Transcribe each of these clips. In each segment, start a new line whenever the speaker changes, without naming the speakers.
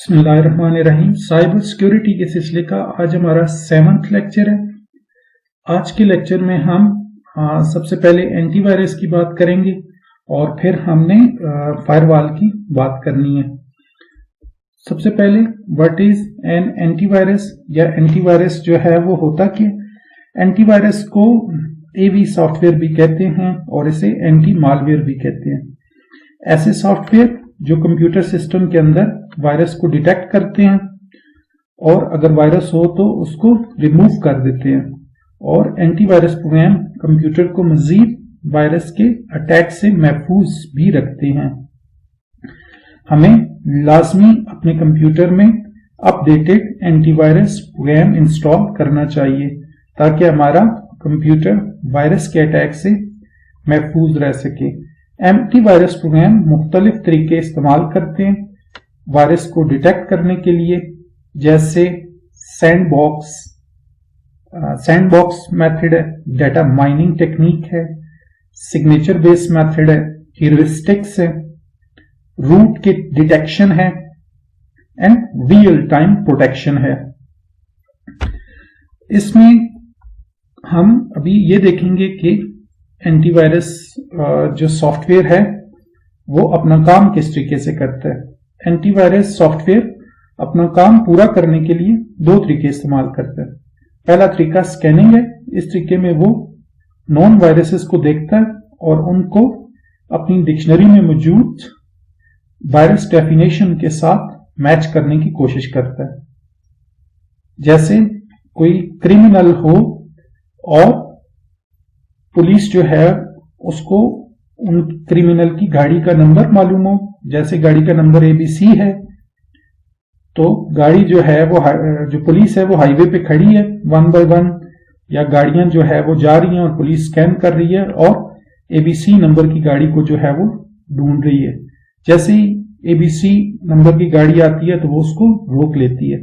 बिस्मिल्लाहिर्रहमानिर्रहीम। Cyber security के सिलसिले का आज हमारा 7वां लेक्चर है। आज के लेक्चर में हम सबसे पहले एंटीवायरस की बात करेंगे और फिर हमने फायरवॉल की बात करनी है। सबसे पहले व्हाट इज एन एंटीवायरस या एंटीवायरस जो है वो होता क्या? एंटीवायरस को एवी सॉफ्टवेयर भी कहते हैं और इसे एंटी मालवेयर भी कहते हैं। ऐसे सॉफ्टवेयर जो कंप्यूटर सिस्टम के अंदर वायरस को डिटेक्ट करते हैं और अगर वायरस हो तो उसको रिमूव कर देते हैं, और एंटीवायरस प्रोग्राम कंप्यूटर को मजीद वायरस के अटैक से महफूज भी रखते हैं। हमें लाजमी अपने कंप्यूटर में अपडेटेड एंटीवायरस प्रोग्राम इंस्टॉल करना चाहिए ताकि हमारा कंप्यूटर वायरस के अटैक से महफूज रह सके। एंटीवायरस प्रोग्राम मुख्तलिफ तरीके इस्तेमाल करते हैं वायरस को डिटेक्ट करने के लिए, जैसे सैंडबॉक्स मेथड है, डेटा माइनिंग टेक्निक है, सिग्नेचर बेस्ड मेथड है, ह्यूरिस्टिक्स है, रूट के डिटेक्शन है एंड रियल टाइम प्रोटेक्शन है। इसमें हम अभी ये देखेंगे कि एंटीवायरस जो सॉफ्टवेयर है वो अपना काम किस तरीके से करता है। एंटीवायरस सॉफ्टवेयर अपना काम पूरा करने के लिए दो तरीके इस्तेमाल करता है। पहला तरीका स्कैनिंग है। इस तरीके में वो नॉन वायरसेस को देखता है और उनको अपनी डिक्शनरी में मौजूद वायरस डेफिनेशन के साथ मैच करने की कोशिश करता है। जैसे कोई क्रिमिनल हो और पुलिस जो है उसको उन क्रिमिनल की गाड़ी का नंबर मालूम हो, जैसे गाड़ी का नंबर ABC है तो गाड़ी जो है वो जो पुलिस है वो हाईवे पे खड़ी है 1 by 1, या गाड़ियां जो है वो जा रही हैं और पुलिस स्कैन कर रही है और ABC नंबर की गाड़ी को जो है वो ढूंढ रही है। जैसे ही ABC नंबर की गाड़ी आती है तो वो उसको रोक लेती है।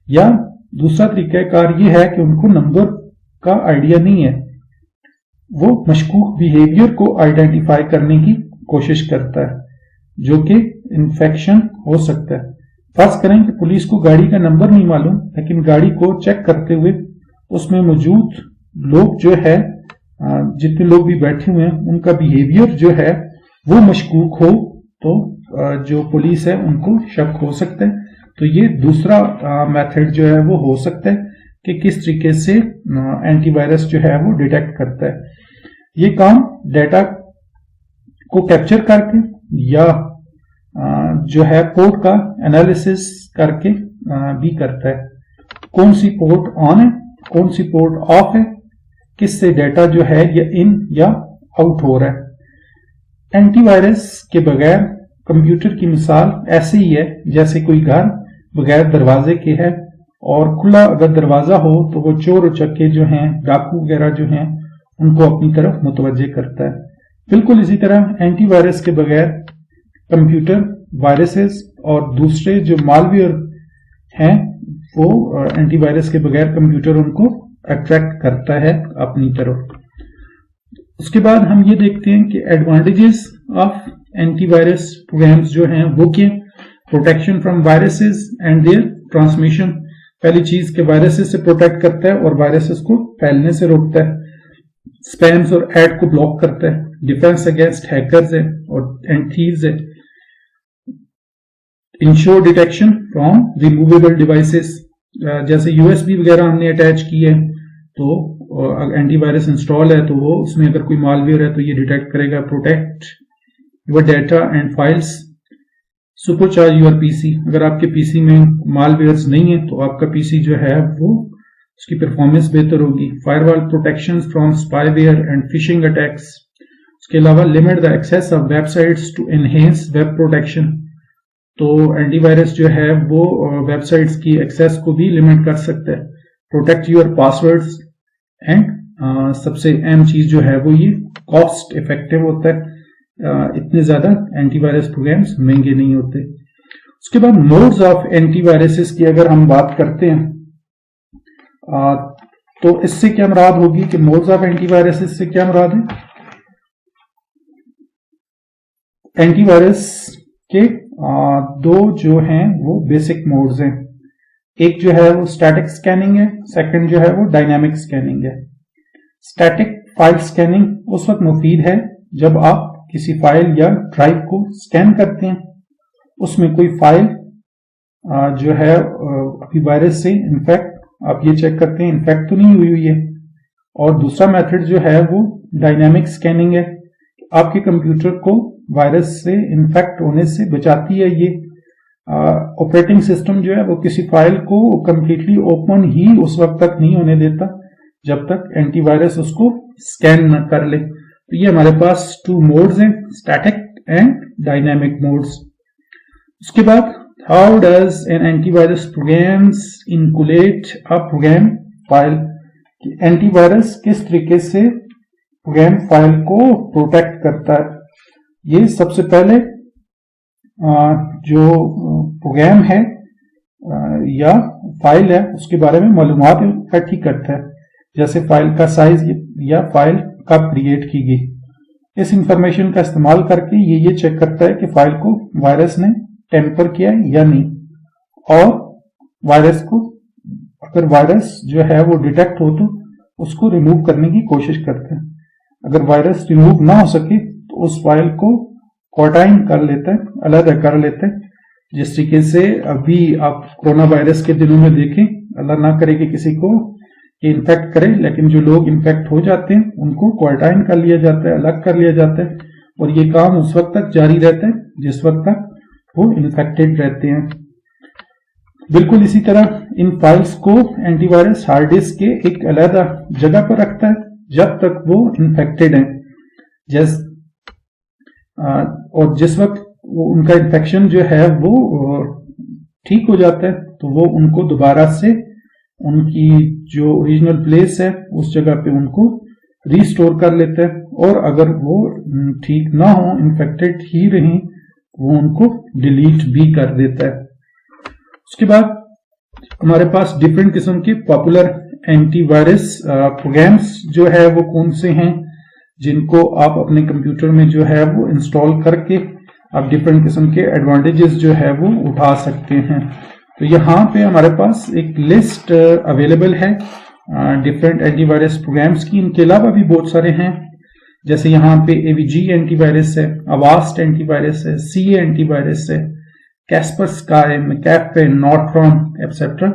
या दूसरा तरीकाकार ये है कि उनको नंबर का आइडिया नहीं है, वो मशकूक बिहेवियर को आइडेंटिफाई करने की कोशिश करता है जो कि इन्फेक्शन हो सकता है। फर्ज करें कि पुलिस को गाड़ी का नंबर नहीं मालूम, लेकिन गाड़ी को चेक करते हुए उसमें मौजूद लोग जो है, जितने लोग भी बैठे हुए हैं उनका बिहेवियर जो है वो मशकूक हो तो जो पुलिस है उनको शक हो सकता है। तो ये दूसरा मेथड जो है वो हो सकता है कि किस तरीके से एंटीवायरस जो है वो डिटेक्ट करता है। ये काम डेटा को कैप्चर करके या जो है पोर्ट का एनालिसिस करके भी करता है। कौन सी पोर्ट ऑन है, कौन सी पोर्ट ऑफ है, किससे डेटा जो है या इन या आउट हो रहा है। एंटीवायरस के बगैर कंप्यूटर की मिसाल ऐसे ही है जैसे कोई घर बगैर दरवाजे के है और खुला अगर दरवाजा हो तो वो चोर उचक्के जो हैं, डाकू वगैरह जो हैं, उनको अपनी तरफ मुतवज्जे करता है। बिल्कुल इसी तरह एंटीवायरस के बगैर कंप्यूटर वायरसेस और दूसरे जो मालवेयर हैं वो एंटीवायरस के बगैर कंप्यूटर उनको अट्रैक्ट करता है अपनी तरफ। उसके बाद हम ये देखते हैं कि एडवांटेजेस ऑफ एंटीवायरस प्रोग्राम्स जो हैं वो क्या? Protection from viruses and their transmission. पहली चीज के वायरसेस से प्रोटेक्ट करता है और वायरसेस को फैलने से रोकता है। स्पैम्स और एड को ब्लॉक करता है। डिफेंस अगेंस्ट हैकर्स है और एंड थीव्स है। Ensure detection from removable devices, जैसे USB वगैरह हमने अटैच की है तो एंटीवायरस इंस्टॉल है तो वो उसमें अगर कोई मालवेयर है तो ये डिटेक्ट करेगा। Protect your data and files, supercharge your PC। अगर आपके PC में मालवेयर्स नहीं है तो आपका PC जो है वो उसकी परफॉर्मेंस बेहतर होगी। Firewall protection from spyware and phishing attacks. उसके अलावा limit the access of websites to enhance web protection. तो एंटीवायरस जो है वो वेबसाइट्स की एक्सेस को भी लिमिट कर सकता है। प्रोटेक्ट योर पासवर्ड्स एंड सबसे अहम चीज जो है वो ये कॉस्ट इफेक्टिव होता है। इतने ज्यादा एंटीवायरस प्रोग्राम्स महंगे नहीं होते। उसके बाद मोड्स ऑफ एंटीवायरसेस की अगर हम बात करते हैं तो इससे क्या मुराद होगी कि मोड्स ऑफ एंटीवायरसेस से क्या मुराद है? एंटीवायरस कि दो जो हैं वो बेसिक मोड्स हैं। एक जो है वो स्टैटिक स्कैनिंग है, सेकंड जो है वो डायनामिक स्कैनिंग है। स्टैटिक फाइल स्कैनिंग उस वक्त मुफीद है जब आप किसी फाइल या ड्राइव को स्कैन करते हैं, उसमें कोई फाइल जो है अभी वायरस से इन्फेक्ट, आप ये चेक करते हैं इन्फेक्ट तो नहीं हुई है। और दूसरा मेथड जो है वो डायनामिक स्कैनिंग है, आपके कंप्यूटर को वायरस से इन्फेक्ट होने से बचाती है। ये ऑपरेटिंग सिस्टम जो है वो किसी फाइल को कंप्लीटली ओपन ही उस वक्त तक नहीं होने देता जब तक एंटीवायरस उसको स्कैन न कर ले। तो ये हमारे पास 2 मोड्स हैं, स्टैटिक एंड डायनामिक मोड्स। उसके बाद how does an antivirus programs inoculate a program file, antivirus किस तरीके से प्रोग्राम फाइल को प्रोटेक्ट करता है। ये सबसे पहले जो प्रोग्राम है या फाइल है उसके बारे में मालूमात इकट्ठी करता है, जैसे फाइल का साइज या फाइल कब क्रिएट की गई। इस इंफॉर्मेशन का इस्तेमाल करके ये चेक करता है कि फाइल को वायरस ने टेम्पर किया या नहीं, और वायरस को अगर वायरस जो है वो डिटेक्ट हो तो उसको रिमूव करने की कोशिश करते हैं। अगर वायरस रिमूव ना हो सके तो उस फाइल को क्वारंटाइन कर लेते हैं, अलग कर लेते हैं। जिस तरीके से अभी आप कोरोना वायरस के दिनों में देखें, अल्लाह ना करे कि किसी को ये इन्फेक्ट करे, लेकिन जो लोग इन्फेक्ट हो जाते हैं उनको क्वारंटाइन कर लिया जाता है, अलग कर लिया जाता है, और ये काम उस वक्त तक जारी रहता है जिस वक्त तक वो इन्फेक्टेड रहते हैं। बिल्कुल इसी तरह इन फाइल्स को एंटीवायरस हार्ड डिस्क के एक अलग जगह पर रखता है जब तक वो इन्फेक्टेड हैं। और जिस वक्त उनका इन्फेक्शन जो है वो ठीक हो जाता है तो वो उनको दोबारा से उनकी जो ओरिजिनल प्लेस है उस जगह पे उनको रीस्टोर कर लेता है, और अगर वो ठीक ना हो, इन्फेक्टेड ही रही, वो उनको डिलीट भी कर देता है। उसके बाद हमारे पास डिफरेंट किस्म के पॉपुलर एंटीवायरस प्रोग्राम्स जो है वो कौन से हैं जिनको आप अपने कंप्यूटर में जो है वो इंस्टॉल करके आप डिफरेंट किस्म के एडवांटेजेस जो है वो उठा सकते हैं। तो यहाँ पे हमारे पास एक लिस्ट अवेलेबल है डिफरेंट एंटीवायरस प्रोग्राम्स की। इनके अलावा भी बहुत सारे हैं, जैसे यहाँ पे एवीजी एंटीवायरस है, अवास्ट एंटीवायरस है, सीए एंटीवायरस है, कैस्परस्काई, मैकैफे, नॉर्ट्रॉन एक्सेट्रा।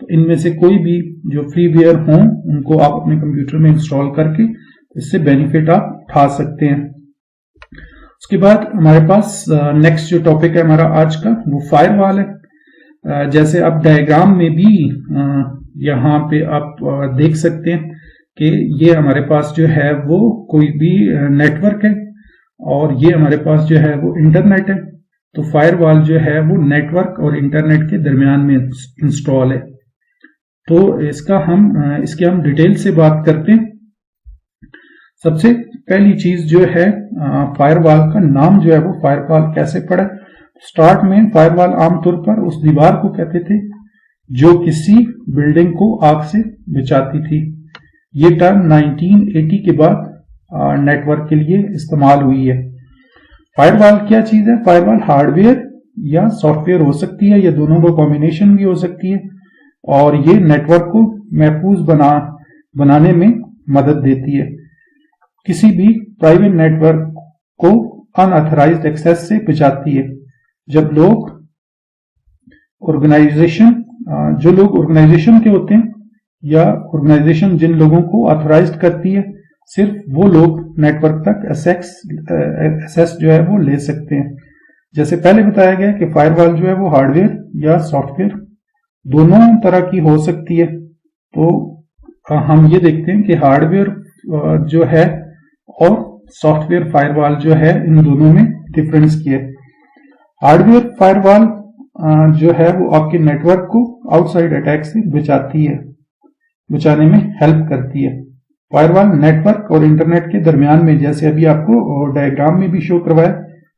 तो इनमें से कोई भी जो फ्रीवेयर हो उनको आप अपने कंप्यूटर में इंस्टॉल करके इससे बेनिफिट आप उठा सकते हैं। उसके बाद हमारे पास नेक्स्ट जो टॉपिक है हमारा आज का वो फायरवॉल है। जैसे आप डायग्राम में भी यहाँ पे आप देख सकते हैं कि ये हमारे पास जो है वो कोई भी नेटवर्क है और ये हमारे पास जो है वो इंटरनेट है। तो फायरवॉल जो है वो नेटवर्क और इंटरनेट के दरमियान में इंस्टॉल है। तो इसके हम डिटेल से बात करते हैं। सबसे पहली चीज जो है फायरवॉल का नाम जो है वो फायरवॉल कैसे पड़ा। स्टार्ट में फायरवॉल आमतौर पर उस दीवार को कहते थे जो किसी बिल्डिंग को आग से बचाती थी। ये टर्म 1980 के बाद नेटवर्क के लिए इस्तेमाल हुई है। फायरवॉल क्या चीज है? फायरवॉल हार्डवेयर या सॉफ्टवेयर हो सकती है, या दोनों का कॉम्बिनेशन भी हो सकती है, और ये नेटवर्क को महफूज बनाने में मदद देती है। किसी भी प्राइवेट नेटवर्क को अनऑथराइज्ड एक्सेस से बचाती है। जब लोग ऑर्गेनाइजेशन के होते हैं या ऑर्गेनाइजेशन जिन लोगों को ऑथराइज्ड करती है, सिर्फ वो लोग नेटवर्क तक एक्सेस जो है वो ले सकते हैं। जैसे पहले बताया गया कि फायरवॉल जो है वो हार्डवेयर या सॉफ्टवेयर दोनों तरह की हो सकती है। तो हम ये देखते हैं कि हार्डवेयर जो है और सॉफ्टवेयर फायरवॉल जो है इन दोनों में डिफरेंस किया है। हार्डवेयर फायरवॉल जो है वो आपके नेटवर्क को आउटसाइड अटैक से बचाने में हेल्प करती है। फायरवॉल नेटवर्क और इंटरनेट के दरमियान में, जैसे अभी आपको डायग्राम में भी शो करवाया,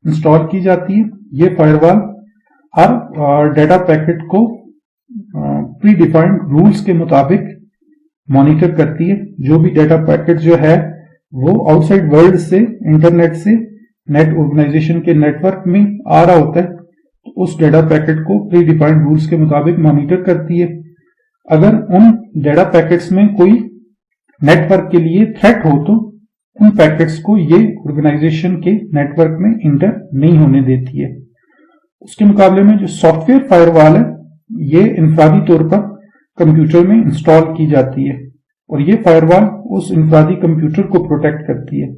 इंस्टॉल की जाती है। ये फायरवॉल हर डेटा पैकेट को प्री डिफाइंड रूल्स के मुताबिक मॉनिटर करती है। जो भी डेटा पैकेट जो है वो आउटसाइड वर्ल्ड से, इंटरनेट से नेट ऑर्गेनाइजेशन के नेटवर्क में आ रहा होता है तो उस डेटा पैकेट को प्री डिफाइंड रूल्स के मुताबिक मॉनिटर करती है। अगर उन डेटा पैकेट्स में कोई नेटवर्क के लिए थ्रेट हो तो उन पैकेट्स को ये ऑर्गेनाइजेशन के नेटवर्क में इंटर नहीं होने देती है। उसके मुकाबले में जो सॉफ्टवेयर फायरवॉल है ये इनफरादी तौर पर कंप्यूटर में इंस्टॉल की जाती है और ये फायरवॉल उस इनफरादी कंप्यूटर को प्रोटेक्ट करती है।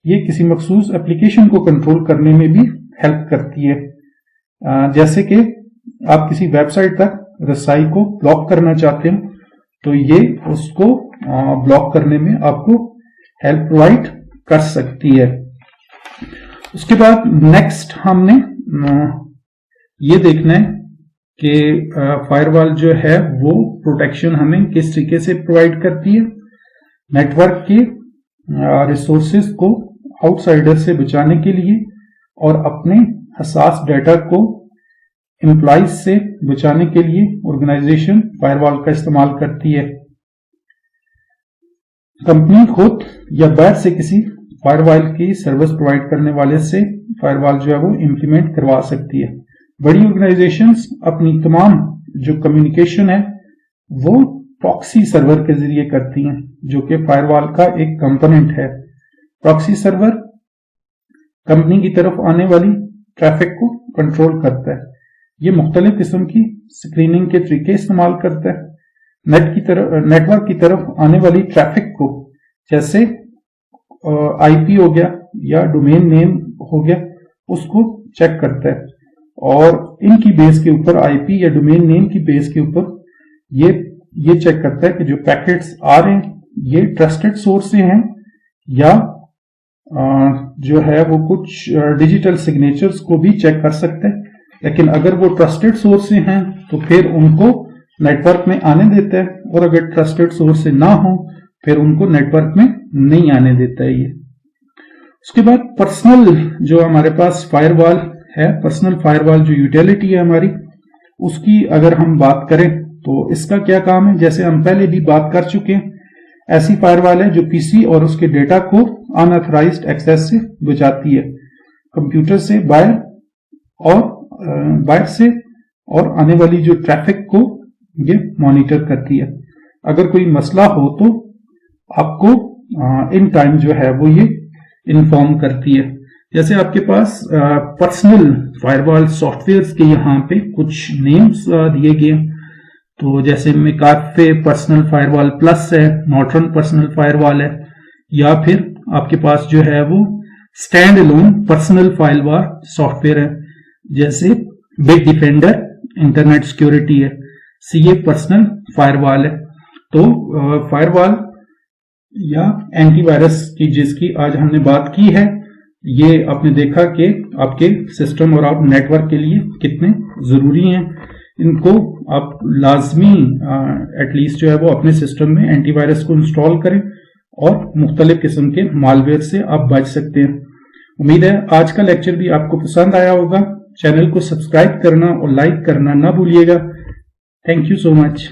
ये किसी मखसूस एप्लीकेशन को कंट्रोल करने में भी हेल्प करती है, जैसे कि आप किसी वेबसाइट तक रसाई को ब्लॉक करना चाहते हैं तो ये उसको ब्लॉक करने में आपको हेल्प प्रोवाइड कर सकती है। उसके बाद नेक्स्ट हमने ये देखना है कि फायरवॉल जो है वो प्रोटेक्शन हमें किस तरीके से प्रोवाइड करती है। नेटवर्क के रिसोर्सेज को आउटसाइडर से बचाने के लिए और अपने हसास डाटा को एम्प्लॉइज से बचाने के लिए ऑर्गेनाइजेशन फायरवॉल का इस्तेमाल करती है। कंपनी खुद या बाहर से किसी फायरवॉल की सर्विस प्रोवाइड करने वाले से फायरवॉल जो है वो इंप्लीमेंट करवा सकती है। बड़ी ऑर्गेनाइजेशंस अपनी तमाम जो कम्युनिकेशन है वो प्रॉक्सी सर्वर के जरिए करती हैं, जो कि फायरवॉल का एक कंपोनेंट है। प्रॉक्सी सर्वर कंपनी की तरफ आने वाली ट्रैफिक को कंट्रोल करता है। ये मुख्तलिफ किस्म की स्क्रीनिंग के तरीके इस्तेमाल करता है। नेटवर्क की तरफ आने वाली ट्रैफिक को, जैसे आईपी हो गया या डोमेन नेम हो गया, उसको चेक करता है और इनकी बेस के ऊपर, आईपी या डोमेन नेम की बेस के ऊपर ये चेक करता है कि जो पैकेट्स आ रहे हैं ये ट्रस्टेड सोर्स से हैं या जो है वो कुछ डिजिटल सिग्नेचर्स को भी चेक कर सकते हैं। लेकिन अगर वो ट्रस्टेड सोर्स से हैं तो फिर उनको नेटवर्क में आने देता है, और अगर ट्रस्टेड सोर्स से ना हो फिर उनको नेटवर्क में नहीं आने देता है ये। उसके बाद पर्सनल जो हमारे पास फायरवॉल है, पर्सनल फायरवॉल जो यूटिलिटी है हमारी, उसकी अगर हम बात करें तो इसका क्या काम है, जैसे हम पहले भी बात कर चुके हैं, ऐसी फायरवॉल है जो पीसी और उसके डेटा को अनऑथराइज्ड एक्सेस से बचाती है, कंप्यूटर से बाहर से और आने वाली जो ट्रैफिक को ये मॉनिटर करती है। अगर कोई मसला हो तो आपको इन टाइम जो है वो ये इन्फॉर्म करती है। जैसे आपके पास पर्सनल फायरवॉल सॉफ्टवेयर्स के यहाँ पे कुछ नेम्स दिए गए, तो जैसे मैकाफे पर्सनल फायरवॉल प्लस है, नॉर्टन पर्सनल फायरवॉल है, या फिर आपके पास जो है वो stand alone personal firewall software है, जैसे बिग डिफेंडर इंटरनेट सिक्योरिटी है, सीए पर्सनल फायरवॉल है। तो फायरवॉल या एंटीवायरस की जिसकी आज हमने बात की है, ये आपने देखा कि आपके सिस्टम और आप नेटवर्क के लिए कितने जरूरी हैं। इनको आप लाजमी एटलीस्ट जो है वो अपने सिस्टम में एंटीवायरस को इंस्टॉल करें और मुख्तलिफ किस्म के मालवेयर से आप बच सकते हैं। उम्मीद है आज का लेक्चर भी आपको पसंद आया होगा। चैनल को सब्सक्राइब करना और लाइक करना ना भूलिएगा। Thank you so much.